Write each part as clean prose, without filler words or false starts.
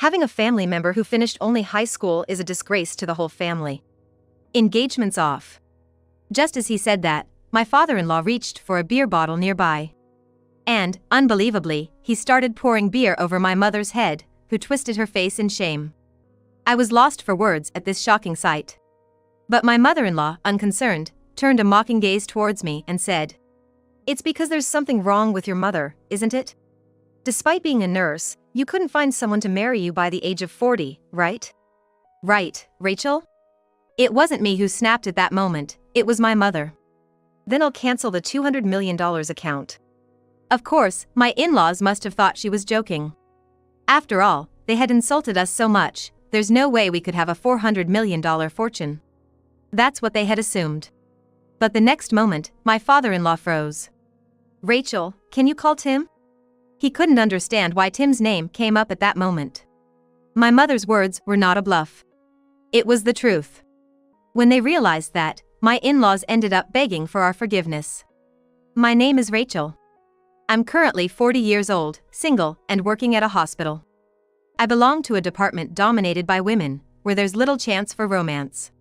Having a family member who finished only high school is a disgrace to the whole family. Engagement's off. Just as he said that, my father-in-law reached for a beer bottle nearby. And, unbelievably, he started pouring beer over my mother's head, who twisted her face in shame. I was lost for words at this shocking sight. But my mother-in-law, unconcerned, turned a mocking gaze towards me and said, "It's because there's something wrong with your mother, isn't it? Despite being a nurse, you couldn't find someone to marry you by the age of 40, right?" "Right, Rachel?" It wasn't me who snapped at that moment, it was my mother. "Then I'll cancel the $200 million account." Of course, my in-laws must have thought she was joking. After all, they had insulted us so much, there's no way we could have a $400 million fortune. That's what they had assumed. But the next moment, my father-in-law froze. "Rachel, can you call Tim?" He couldn't understand why Tim's name came up at that moment. My mother's words were not a bluff. It was the truth. When they realized that, my in-laws ended up begging for our forgiveness. "My name is Rachel. I'm currently 40 years old, single, and working at a hospital. I belong to a department dominated by women, where there's little chance for romance."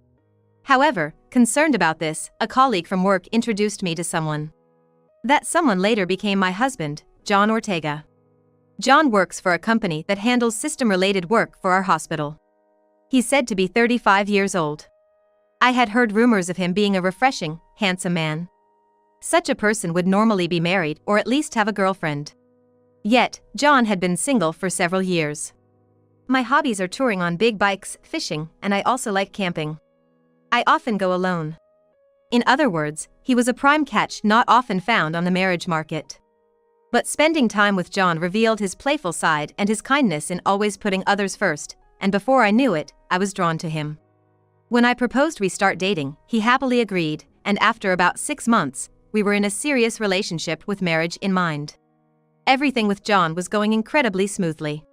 However, concerned about this, a colleague from work introduced me to someone. That someone later became my husband, John Ortega. John works for a company that handles system-related work for our hospital. He's said to be 35 years old. I had heard rumors of him being a refreshing, handsome man. Such a person would normally be married or at least have a girlfriend. Yet, John had been single for several years. "My hobbies are touring on big bikes, fishing, and I also like camping. I often go alone." In other words, he was a prime catch not often found on the marriage market. But spending time with John revealed his playful side and his kindness in always putting others first, and before I knew it, I was drawn to him. When I proposed we start dating, he happily agreed, and after about 6 months, we were in a serious relationship with marriage in mind. Everything with John was going incredibly smoothly.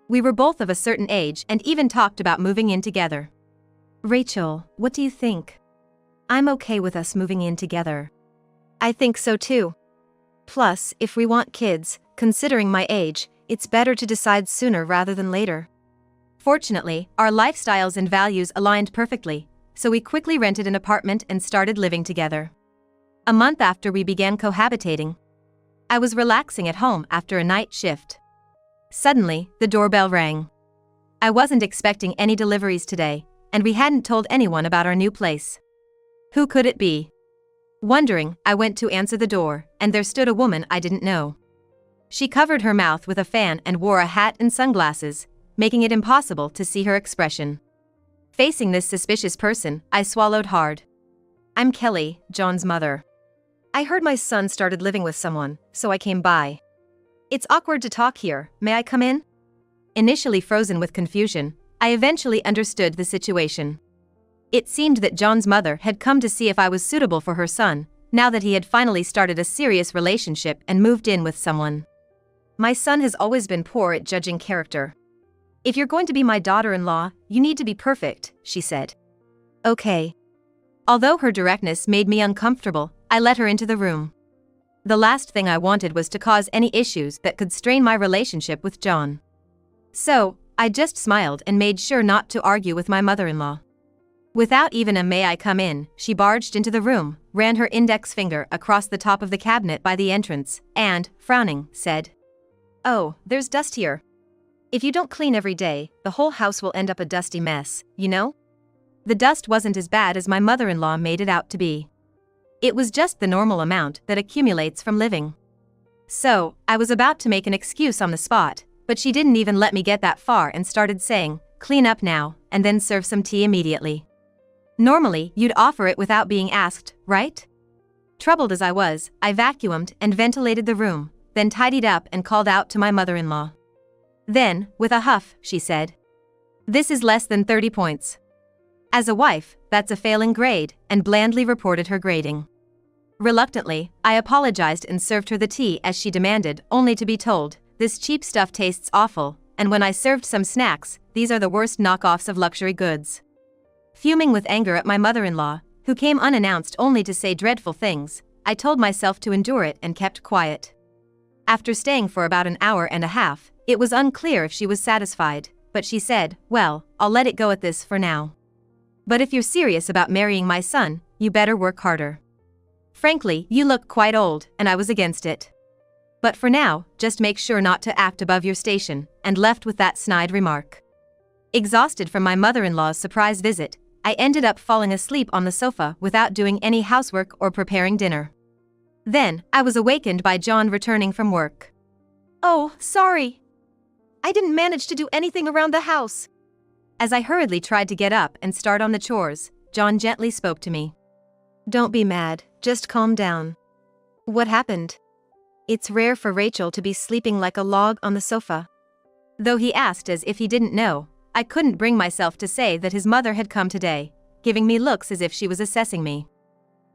We were both of a certain age and even talked about moving in together. "Rachel, what do you think?" "I'm okay with us moving in together." "I think so too. Plus, if we want kids, considering my age, it's better to decide sooner rather than later." Fortunately, our lifestyles and values aligned perfectly, so we quickly rented an apartment and started living together. A month after we began cohabitating, I was relaxing at home after a night shift. Suddenly, the doorbell rang. I wasn't expecting any deliveries today, and we hadn't told anyone about our new place. Who could it be? Wondering, I went to answer the door, and there stood a woman I didn't know. She covered her mouth with a fan and wore a hat and sunglasses, making it impossible to see her expression. Facing this suspicious person, I swallowed hard. "I'm Kelly, John's mother. I heard my son started living with someone, so I came by. It's awkward to talk here, may I come in?" Initially frozen with confusion, I eventually understood the situation. It seemed that John's mother had come to see if I was suitable for her son, now that he had finally started a serious relationship and moved in with someone. "My son has always been poor at judging character. If you're going to be my daughter-in-law, you need to be perfect," she said. "Okay." Although her directness made me uncomfortable, I let her into the room. The last thing I wanted was to cause any issues that could strain my relationship with John. So, I just smiled and made sure not to argue with my mother-in-law. Without even a "may I come in," she barged into the room, ran her index finger across the top of the cabinet by the entrance, and, frowning, said, "Oh, there's dust here. If you don't clean every day, the whole house will end up a dusty mess, you know?" The dust wasn't as bad as my mother-in-law made it out to be. It was just the normal amount that accumulates from living. So, I was about to make an excuse on the spot, but she didn't even let me get that far and started saying, "Clean up now, and then serve some tea immediately." Normally, you'd offer it without being asked, right? Troubled as I was, I vacuumed and ventilated the room, then tidied up and called out to my mother-in-law. Then, with a huff, she said, "This is less than 30 points. As a wife, that's a failing grade," and blandly reported her grading. Reluctantly, I apologized and served her the tea as she demanded, only to be told, "This cheap stuff tastes awful, and when I served some snacks, these are the worst knockoffs of luxury goods." Fuming with anger at my mother-in-law, who came unannounced only to say dreadful things, I told myself to endure it and kept quiet. After staying for about an hour and a half, it was unclear if she was satisfied, but she said, "Well, I'll let it go at this for now. But if you're serious about marrying my son, you better work harder. Frankly, you look quite old, and I was against it. But for now, just make sure not to act above your station," and left with that snide remark. Exhausted from my mother-in-law's surprise visit, I ended up falling asleep on the sofa without doing any housework or preparing dinner. Then, I was awakened by John returning from work. "Oh, sorry. I didn't manage to do anything around the house." As I hurriedly tried to get up and start on the chores, John gently spoke to me. "Don't be mad, just calm down. What happened?" It's rare for Rachel to be sleeping like a log on the sofa. Though he asked as if he didn't know, I couldn't bring myself to say that his mother had come today, giving me looks as if she was assessing me.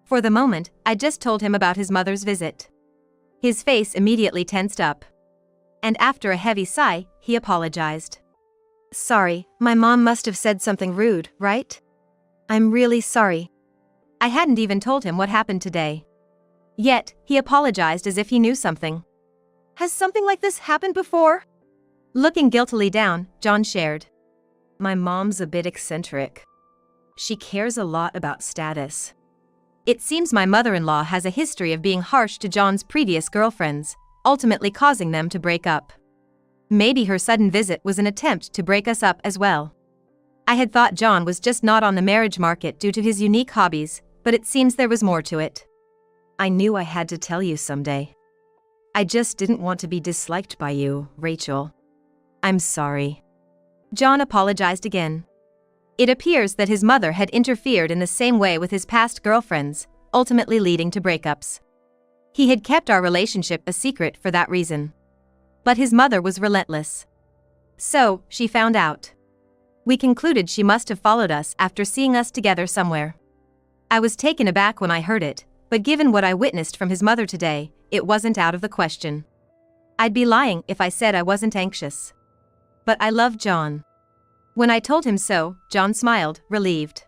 For the moment, I just told him about his mother's visit. His face immediately tensed up. And after a heavy sigh, he apologized. "Sorry, my mom must have said something rude, right? I'm really sorry." I hadn't even told him what happened today. Yet, he apologized as if he knew something. "Has something like this happened before?" Looking guiltily down, John shared. "My mom's a bit eccentric. She cares a lot about status." It seems my mother-in-law has a history of being harsh to John's previous girlfriends, ultimately causing them to break up. Maybe her sudden visit was an attempt to break us up as well. I had thought John was just not on the marriage market due to his unique hobbies, but it seems there was more to it. "I knew I had to tell you someday. I just didn't want to be disliked by you, Rachel. I'm sorry." John apologized again. It appears that his mother had interfered in the same way with his past girlfriends, ultimately leading to breakups. He had kept our relationship a secret for that reason. But his mother was relentless. So, she found out. We concluded she must have followed us after seeing us together somewhere. I was taken aback when I heard it, but given what I witnessed from his mother today, it wasn't out of the question. I'd be lying if I said I wasn't anxious. But I love John. When I told him so, John smiled, relieved.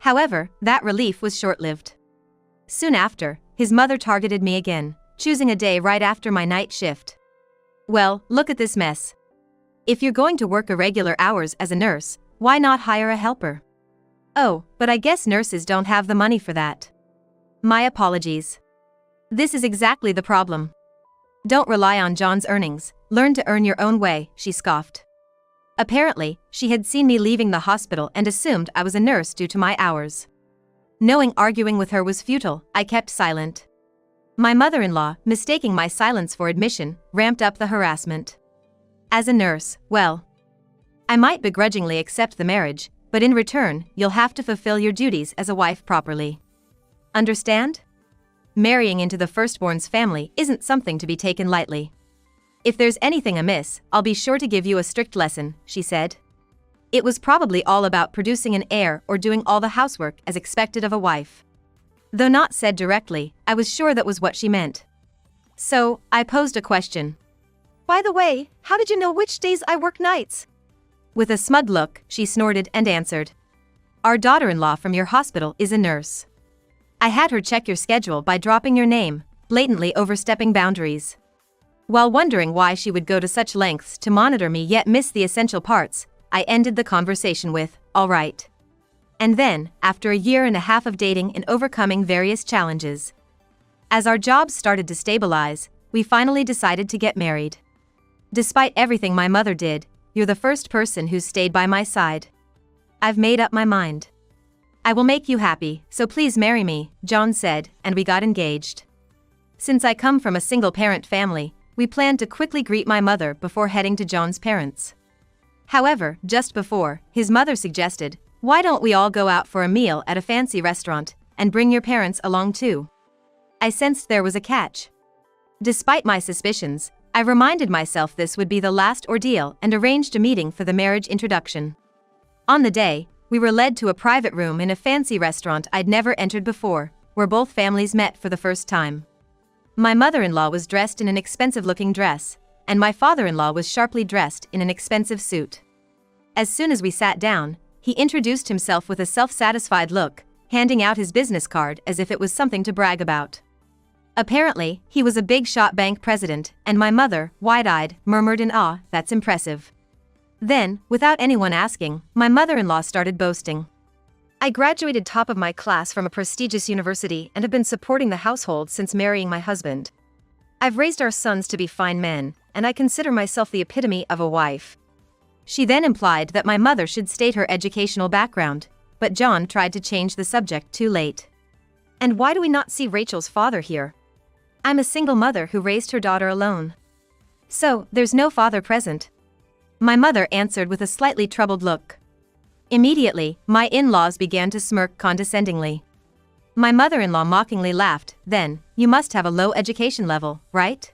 However, that relief was short-lived. Soon after, his mother targeted me again, choosing a day right after my night shift. "Well, look at this mess. If you're going to work irregular hours as a nurse, why not hire a helper?" "Oh, but I guess nurses don't have the money for that." My apologies. This is exactly the problem. "Don't rely on John's earnings, learn to earn your own way," she scoffed. Apparently, she had seen me leaving the hospital and assumed I was a nurse due to my hours. Knowing arguing with her was futile, I kept silent. My mother-in-law, mistaking my silence for admission, ramped up the harassment. "As a nurse, well, I might begrudgingly accept the marriage, but in return, you'll have to fulfill your duties as a wife properly. Understand? Marrying into the firstborn's family isn't something to be taken lightly. If there's anything amiss, I'll be sure to give you a strict lesson," she said. It was probably all about producing an heir or doing all the housework as expected of a wife. Though not said directly, I was sure that was what she meant. So, I posed a question. "By the way, how did you know which days I work nights?" With a smug look, she snorted and answered. "Our daughter-in-law from your hospital is a nurse. I had her check your schedule by dropping your name, blatantly overstepping boundaries." While wondering why she would go to such lengths to monitor me yet miss the essential parts, I ended the conversation with, "All right." And then, after a year and a half of dating and overcoming various challenges, as our jobs started to stabilize, we finally decided to get married. Despite everything my mother did, you're the first person who's stayed by my side. I've made up my mind. "I will make you happy, so please marry me," John said, and we got engaged. Since I come from a single-parent family, we planned to quickly greet my mother before heading to John's parents. However, just before, his mother suggested, "Why don't we all go out for a meal at a fancy restaurant, and bring your parents along too?" I sensed there was a catch. Despite my suspicions, I reminded myself this would be the last ordeal and arranged a meeting for the marriage introduction. On the day, we were led to a private room in a fancy restaurant I'd never entered before, where both families met for the first time. My mother-in-law was dressed in an expensive-looking dress, and my father-in-law was sharply dressed in an expensive suit. As soon as we sat down, he introduced himself with a self-satisfied look, handing out his business card as if it was something to brag about. Apparently, he was a big-shot bank president, and my mother, wide-eyed, murmured in awe, "That's impressive." Then, without anyone asking, my mother-in-law started boasting. I graduated top of my class from a prestigious university and have been supporting the household since marrying my husband. I've raised our sons to be fine men, and I consider myself the epitome of a wife. She then implied that my mother should state her educational background, but John tried to change the subject too late. And why do we not see Rachel's father here? I'm a single mother who raised her daughter alone. So, there's no father present. My mother answered with a slightly troubled look. Immediately, my in-laws began to smirk condescendingly. My mother-in-law mockingly laughed. Then, you must have a low education level, right?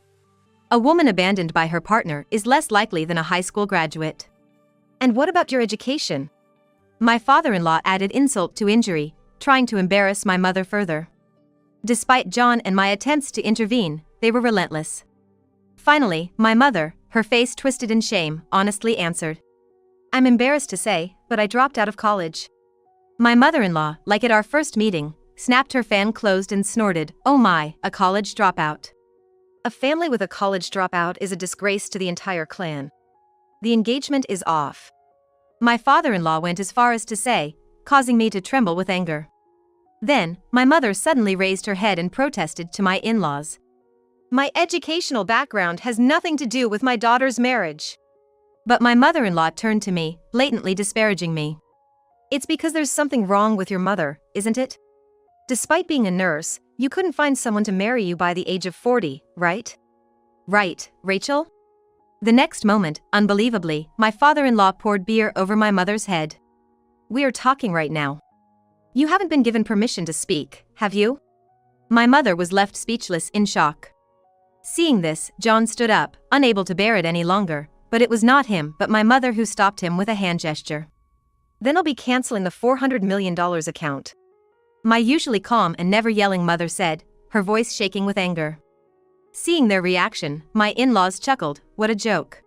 A woman abandoned by her partner is less likely than a high school graduate. And what about your education? My father-in-law added insult to injury, trying to embarrass my mother further. Despite John and my attempts to intervene, they were relentless. Finally, my mother, her face twisted in shame, honestly answered. I'm embarrassed to say, but I dropped out of college. My mother-in-law, like at our first meeting, snapped her fan closed and snorted, "Oh my, a college dropout." A family with a college dropout is a disgrace to the entire clan. The engagement is off. My father-in-law went as far as to say, causing me to tremble with anger. Then, my mother suddenly raised her head and protested to my in-laws. My educational background has nothing to do with my daughter's marriage. But my mother-in-law turned to me, blatantly disparaging me. It's because there's something wrong with your mother, isn't it? Despite being a nurse, you couldn't find someone to marry you by the age of 40, right? Right, Rachel? The next moment, unbelievably, my father-in-law poured beer over my mother's head. We are talking right now. You haven't been given permission to speak, have you? My mother was left speechless in shock. Seeing this, John stood up, unable to bear it any longer, but it was not him but my mother who stopped him with a hand gesture. Then I'll be canceling the $400 million account. My usually calm and never yelling mother said, her voice shaking with anger. Seeing their reaction, my in-laws chuckled, what a joke.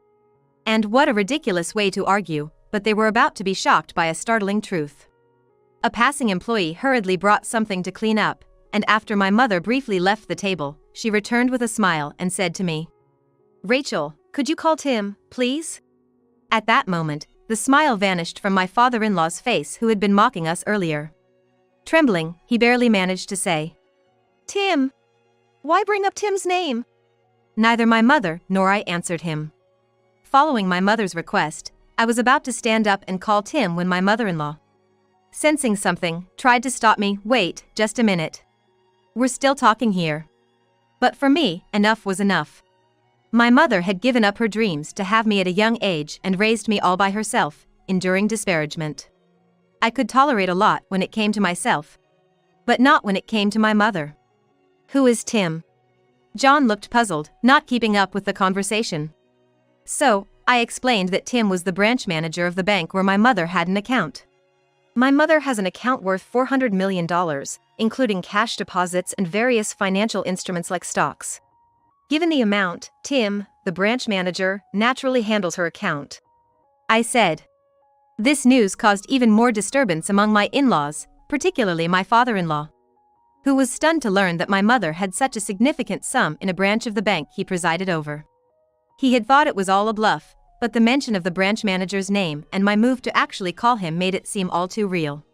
And what a ridiculous way to argue, but they were about to be shocked by a startling truth. A passing employee hurriedly brought something to clean up, and after my mother briefly left the table, she returned with a smile and said to me, "Rachel, could you call Tim, please?" At that moment, the smile vanished from my father-in-law's face who had been mocking us earlier. Trembling, he barely managed to say, "Tim. Why bring up Tim's name?" Neither my mother nor I answered him. Following my mother's request, I was about to stand up and call Tim when my mother-in-law, sensing something, tried to stop me. Wait, just a minute. We're still talking here. But for me, enough was enough. My mother had given up her dreams to have me at a young age and raised me all by herself, enduring disparagement. I could tolerate a lot when it came to myself, but not when it came to my mother. Who is Tim? John looked puzzled, not keeping up with the conversation. So, I explained that Tim was the branch manager of the bank where my mother had an account. My mother has an account worth $400 million, including cash deposits and various financial instruments like stocks. Given the amount, Tim, the branch manager, naturally handles her account. I said. This news caused even more disturbance among my in-laws, particularly my father-in-law, who was stunned to learn that my mother had such a significant sum in a branch of the bank he presided over. He had thought it was all a bluff, but the mention of the branch manager's name and my move to actually call him made it seem all too real.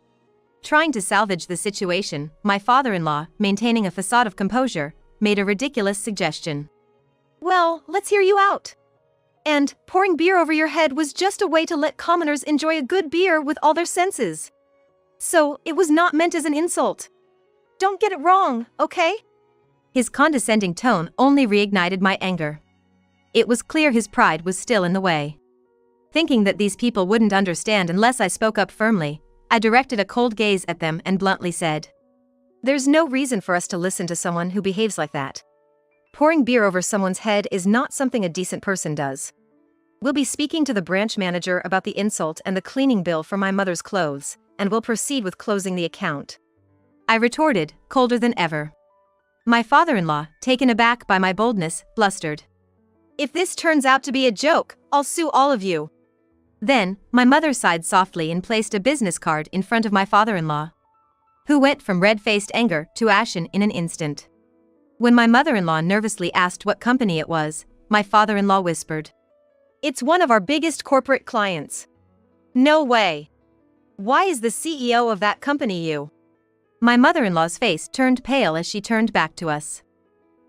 Trying to salvage the situation, my father-in-law, maintaining a facade of composure, made a ridiculous suggestion. Well, let's hear you out. And pouring beer over your head was just a way to let commoners enjoy a good beer with all their senses. So, it was not meant as an insult. Don't get it wrong, okay? His condescending tone only reignited my anger. It was clear his pride was still in the way. Thinking that these people wouldn't understand unless I spoke up firmly, I directed a cold gaze at them and bluntly said, "There's no reason for us to listen to someone who behaves like that. Pouring beer over someone's head is not something a decent person does. We'll be speaking to the branch manager about the insult and the cleaning bill for my mother's clothes, and we'll proceed with closing the account," I retorted, colder than ever. My father-in-law, taken aback by my boldness, blustered. "If this turns out to be a joke, I'll sue all of you." Then, my mother sighed softly and placed a business card in front of my father-in-law, who went from red-faced anger to ashen in an instant. When my mother-in-law nervously asked what company it was, my father-in-law whispered, It's one of our biggest corporate clients. No way. Why is the CEO of that company you? My mother-in-law's face turned pale as she turned back to us.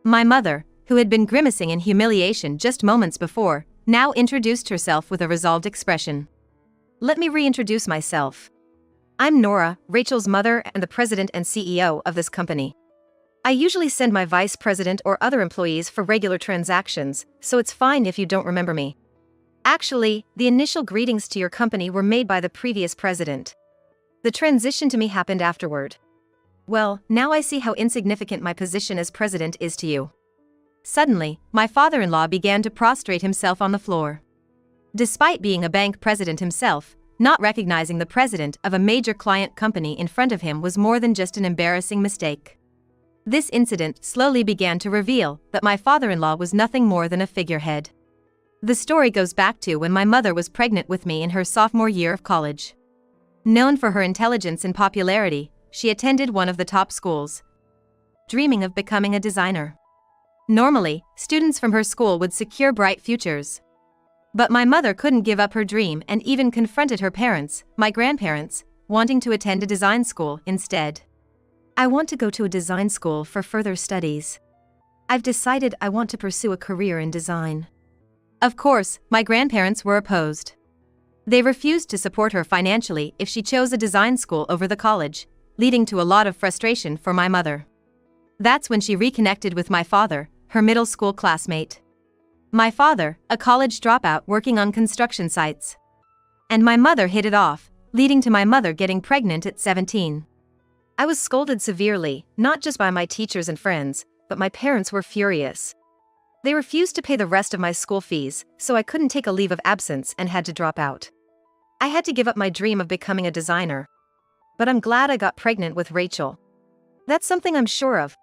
My mother, who had been grimacing in humiliation just moments before, now introduced herself with a resolved expression. Let me reintroduce myself. I'm Nora, Rachel's mother and the president and CEO of this company. I usually send my vice president or other employees for regular transactions, so it's fine if you don't remember me. Actually, the initial greetings to your company were made by the previous president. The transition to me happened afterward. Well, now I see how insignificant my position as president is to you. Suddenly, my father-in-law began to prostrate himself on the floor. Despite being a bank president himself, not recognizing the president of a major client company in front of him was more than just an embarrassing mistake. This incident slowly began to reveal that my father-in-law was nothing more than a figurehead. The story goes back to when my mother was pregnant with me in her sophomore year of college. Known for her intelligence and popularity, she attended one of the top schools, dreaming of becoming a designer. Normally, students from her school would secure bright futures. But my mother couldn't give up her dream and even confronted her parents, my grandparents, wanting to attend a design school instead. I want to go to a design school for further studies. I've decided I want to pursue a career in design. Of course, my grandparents were opposed. They refused to support her financially if she chose a design school over the college, leading to a lot of frustration for my mother. That's when she reconnected with my father, her middle school classmate. My father, a college dropout working on construction sites. And my mother hit it off, leading to my mother getting pregnant at 17. I was scolded severely, not just by my teachers and friends, but my parents were furious. They refused to pay the rest of my school fees, so I couldn't take a leave of absence and had to drop out. I had to give up my dream of becoming a designer. But I'm glad I got pregnant with Rachel. That's something I'm sure of.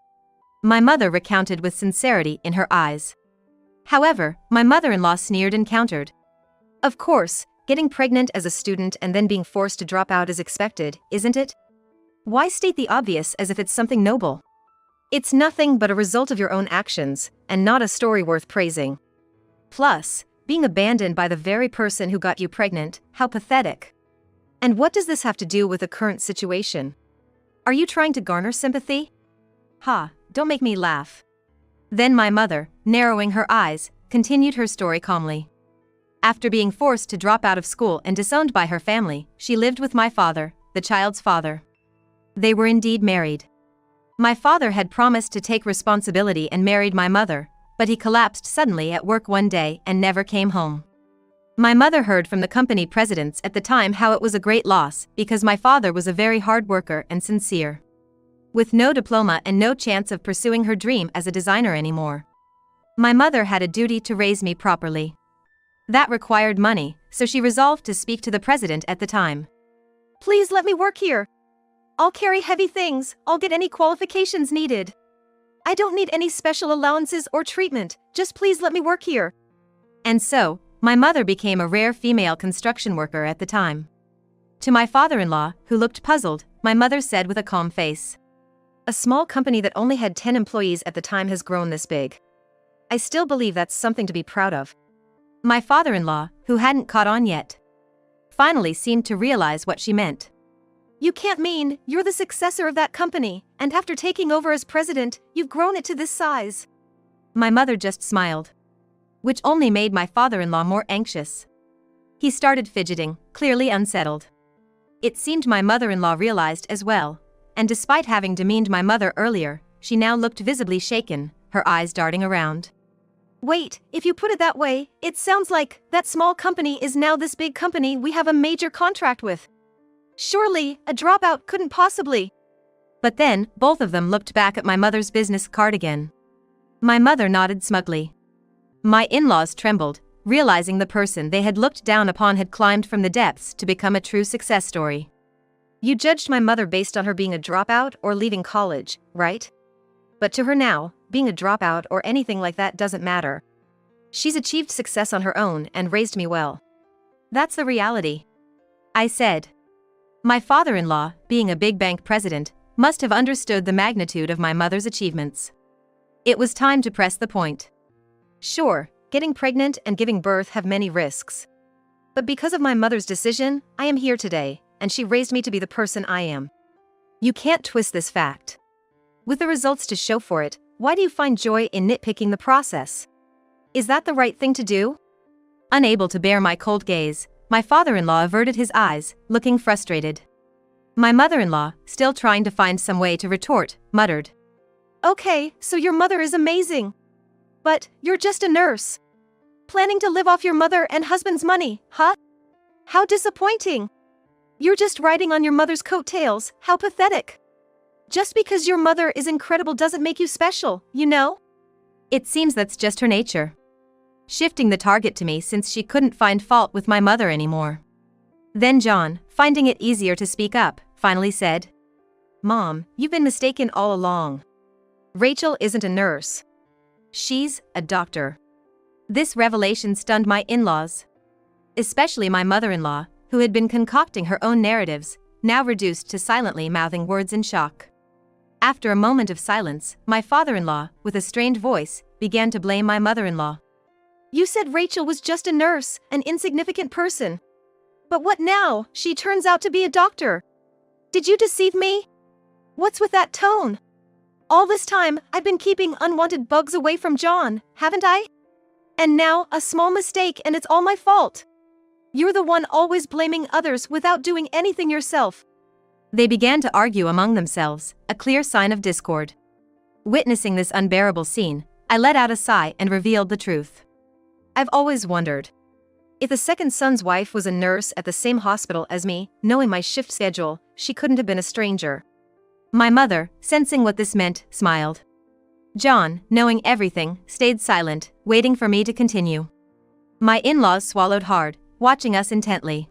My mother recounted with sincerity in her eyes. However, my mother-in-law sneered and countered. Of course, getting pregnant as a student and then being forced to drop out is expected, isn't it? Why state the obvious as if it's something noble? It's nothing but a result of your own actions, and not a story worth praising. Plus, being abandoned by the very person who got you pregnant, how pathetic. And what does this have to do with the current situation? Are you trying to garner sympathy? Ha, don't make me laugh. Then my mother, narrowing her eyes, continued her story calmly. After being forced to drop out of school and disowned by her family, she lived with my father, the child's father. They were indeed married. My father had promised to take responsibility and married my mother, but he collapsed suddenly at work one day and never came home. My mother heard from the company presidents at the time how it was a great loss because my father was a very hard worker and sincere. With no diploma and no chance of pursuing her dream as a designer anymore. My mother had a duty to raise me properly. That required money, so she resolved to speak to the president at the time. Please let me work here. I'll carry heavy things, I'll get any qualifications needed. I don't need any special allowances or treatment, just please let me work here. And so, my mother became a rare female construction worker at the time. To my father-in-law, who looked puzzled, my mother said with a calm face. A small company that only had 10 employees at the time has grown this big. I still believe that's something to be proud of. My father-in-law, who hadn't caught on yet, finally seemed to realize what she meant. You can't mean you're the successor of that company, and after taking over as president, you've grown it to this size. My mother just smiled, which only made my father-in-law more anxious. He started fidgeting, clearly unsettled. It seemed my mother-in-law realized as well, and despite having demeaned my mother earlier, she now looked visibly shaken, her eyes darting around. Wait, if you put it that way, it sounds like that small company is now this big company we have a major contract with. Surely, a dropout couldn't possibly. But then, both of them looked back at my mother's business card again. My mother nodded smugly. My in-laws trembled, realizing the person they had looked down upon had climbed from the depths to become a true success story. You judged my mother based on her being a dropout or leaving college, right? But to her now, being a dropout or anything like that doesn't matter. She's achieved success on her own and raised me well. That's the reality. I said. My father-in-law, being a big bank president, must have understood the magnitude of my mother's achievements. It was time to press the point. Sure, getting pregnant and giving birth have many risks. But because of my mother's decision, I am here today, and she raised me to be the person I am. You can't twist this fact. With the results to show for it, why do you find joy in nitpicking the process? Is that the right thing to do? Unable to bear my cold gaze, my father-in-law averted his eyes, looking frustrated. My mother-in-law, still trying to find some way to retort, muttered, "Okay, so your mother is amazing. But you're just a nurse. Planning to live off your mother and husband's money, huh? How disappointing. You're just riding on your mother's coattails, how pathetic. Just because your mother is incredible doesn't make you special, you know?" It seems that's just her nature. Shifting the target to me since she couldn't find fault with my mother anymore. Then John, finding it easier to speak up, finally said, "Mom, you've been mistaken all along. Rachel isn't a nurse. She's a doctor." This revelation stunned my in-laws. Especially my mother-in-law, who had been concocting her own narratives, now reduced to silently mouthing words in shock. After a moment of silence, my father-in-law, with a strained voice, began to blame my mother-in-law. "You said Rachel was just a nurse, an insignificant person. But what now? She turns out to be a doctor. Did you deceive me? What's with that tone? All this time, I've been keeping unwanted bugs away from John, haven't I? And now, a small mistake and it's all my fault. You're the one always blaming others without doing anything yourself." They began to argue among themselves, a clear sign of discord. Witnessing this unbearable scene, I let out a sigh and revealed the truth. I've always wondered. If the second son's wife was a nurse at the same hospital as me, knowing my shift schedule, she couldn't have been a stranger. My mother, sensing what this meant, smiled. John, knowing everything, stayed silent, waiting for me to continue. My in-laws swallowed hard, watching us intently.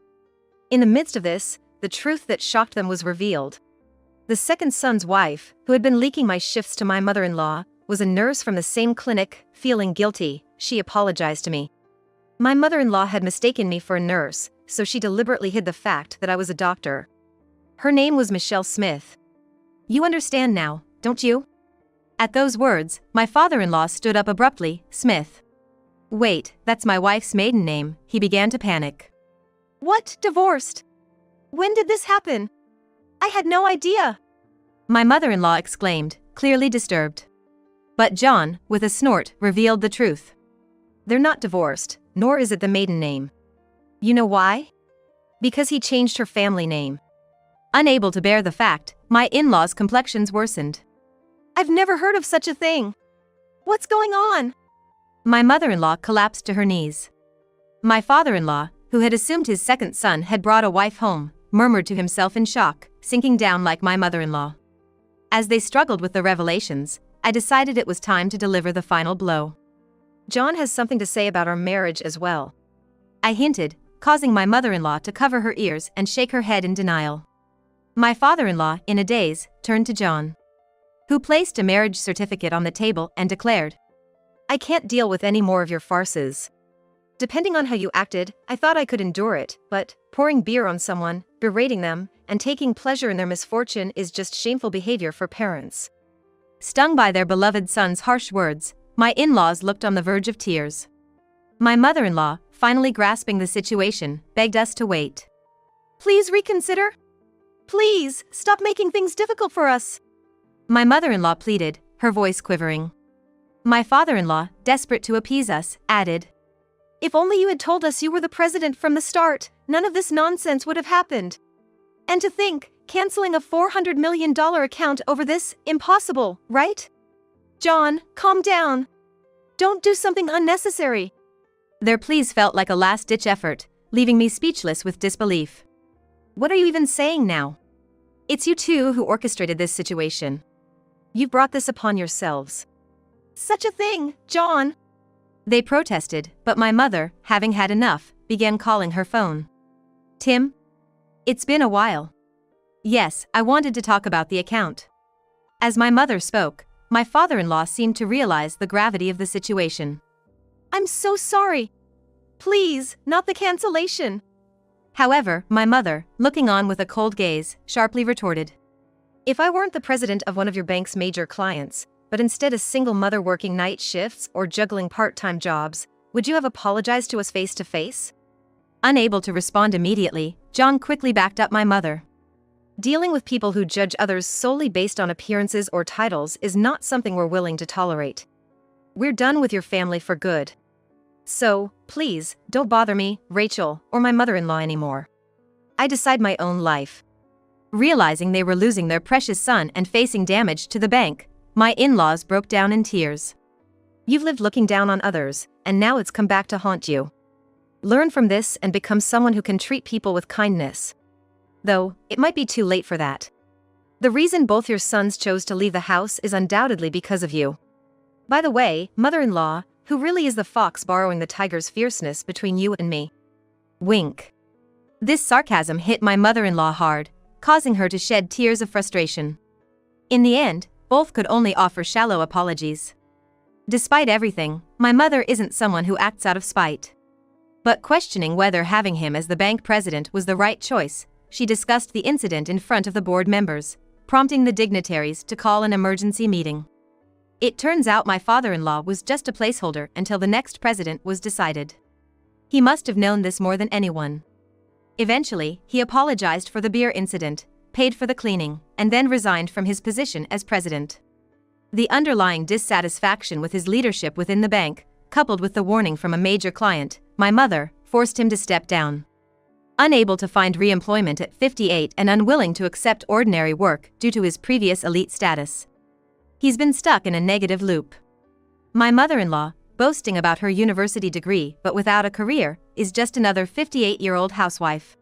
In the midst of this, the truth that shocked them was revealed. The second son's wife, who had been leaking my shifts to my mother-in-law, was a nurse from the same clinic. Feeling guilty, she apologized to me. My mother-in-law had mistaken me for a nurse, so she deliberately hid the fact that I was a doctor. Her name was Michelle Smith. You understand now, don't you? At those words, my father-in-law stood up abruptly. "Smith. Wait, that's my wife's maiden name." He began to panic. "What? Divorced? When did this happen? I had no idea." My mother-in-law exclaimed, clearly disturbed. But John, with a snort, revealed the truth. They're not divorced, nor is it the maiden name. You know why? Because he changed her family name. Unable to bear the fact, my in-laws' complexions worsened. I've never heard of such a thing. What's going on? My mother-in-law collapsed to her knees. My father-in-law, who had assumed his second son had brought a wife home, murmured to himself in shock, sinking down like my mother-in-law. As they struggled with the revelations, I decided it was time to deliver the final blow. John has something to say about our marriage as well. I hinted, causing my mother-in-law to cover her ears and shake her head in denial. My father-in-law, in a daze, turned to John, who placed a marriage certificate on the table and declared, "I can't deal with any more of your farces. Depending on how you acted, I thought I could endure it, but pouring beer on someone, berating them, and taking pleasure in their misfortune is just shameful behavior for parents." Stung by their beloved son's harsh words, my in-laws looked on the verge of tears. My mother-in-law, finally grasping the situation, begged us to wait. "Please reconsider. Please, stop making things difficult for us." My mother-in-law pleaded, her voice quivering. My father-in-law, desperate to appease us, added, "If only you had told us you were the president from the start, none of this nonsense would have happened. And to think, canceling a $400 million account over this, impossible, right? John, calm down. Don't do something unnecessary." Their pleas felt like a last-ditch effort, leaving me speechless with disbelief. What are you even saying now? It's you two who orchestrated this situation. You've brought this upon yourselves. Such a thing, John. They protested, but my mother, having had enough, began calling her phone. "Tim? It's been a while." "Yes, I wanted to talk about the account." As my mother spoke, my father-in-law seemed to realize the gravity of the situation. "I'm so sorry. Please, not the cancellation." However, my mother, looking on with a cold gaze, sharply retorted, "If I weren't the president of one of your bank's major clients, but instead a single mother working night shifts or juggling part-time jobs, would you have apologized to us face to face? Unable to respond immediately, John quickly backed up my mother. Dealing with people who judge others solely based on appearances or titles is not something we're willing to tolerate. We're done with your family for good. So, please, don't bother me, Rachel, or my mother-in-law anymore. I decide my own life. Realizing they were losing their precious son and facing damage to the bank, my in-laws broke down in tears. You've lived looking down on others, and now it's come back to haunt you. Learn from this and become someone who can treat people with kindness. Though, it might be too late for that. The reason both your sons chose to leave the house is undoubtedly because of you. By the way, mother-in-law, who really is the fox borrowing the tiger's fierceness between you and me? Wink. This sarcasm hit my mother-in-law hard, causing her to shed tears of frustration. In the end, both could only offer shallow apologies. Despite everything, my mother isn't someone who acts out of spite. But questioning whether having him as the bank president was the right choice, she discussed the incident in front of the board members, prompting the dignitaries to call an emergency meeting. It turns out my father-in-law was just a placeholder until the next president was decided. He must have known this more than anyone. Eventually, he apologized for the beer incident, paid for the cleaning, and then resigned from his position as president. The underlying dissatisfaction with his leadership within the bank, coupled with the warning from a major client, my mother, forced him to step down. Unable to find re-employment at 58 and unwilling to accept ordinary work due to his previous elite status. He's been stuck in a negative loop. My mother-in-law, boasting about her university degree but without a career, is just another 58-year-old housewife.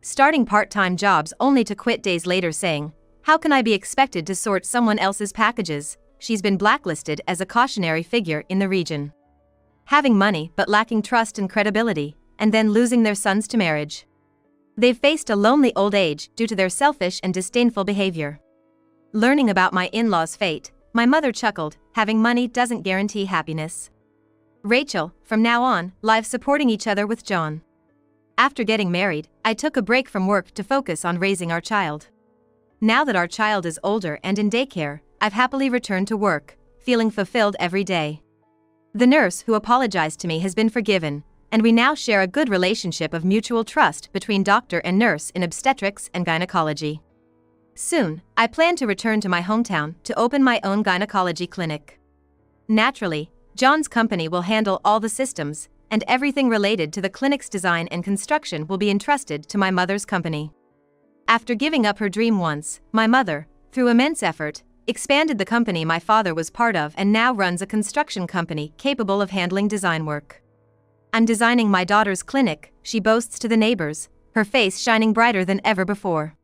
Starting part-time jobs only to quit days later saying, "How can I be expected to sort someone else's packages?" She's been blacklisted as a cautionary figure in the region. Having money but lacking trust and credibility, and then losing their sons to marriage. They've faced a lonely old age due to their selfish and disdainful behavior. Learning about my in-laws' fate, my mother chuckled, having money doesn't guarantee happiness. Rachel, from now on, live supporting each other with John. After getting married, I took a break from work to focus on raising our child. Now that our child is older and in daycare, I've happily returned to work, feeling fulfilled every day. The nurse who apologized to me has been forgiven, and we now share a good relationship of mutual trust between doctor and nurse in obstetrics and gynecology. Soon, I plan to return to my hometown to open my own gynecology clinic. Naturally, John's company will handle all the systems, and everything related to the clinic's design and construction will be entrusted to my mother's company. After giving up her dream once, my mother, through immense effort, expanded the company my father was part of and now runs a construction company capable of handling design work. "I'm designing my daughter's clinic," she boasts to the neighbors, her face shining brighter than ever before.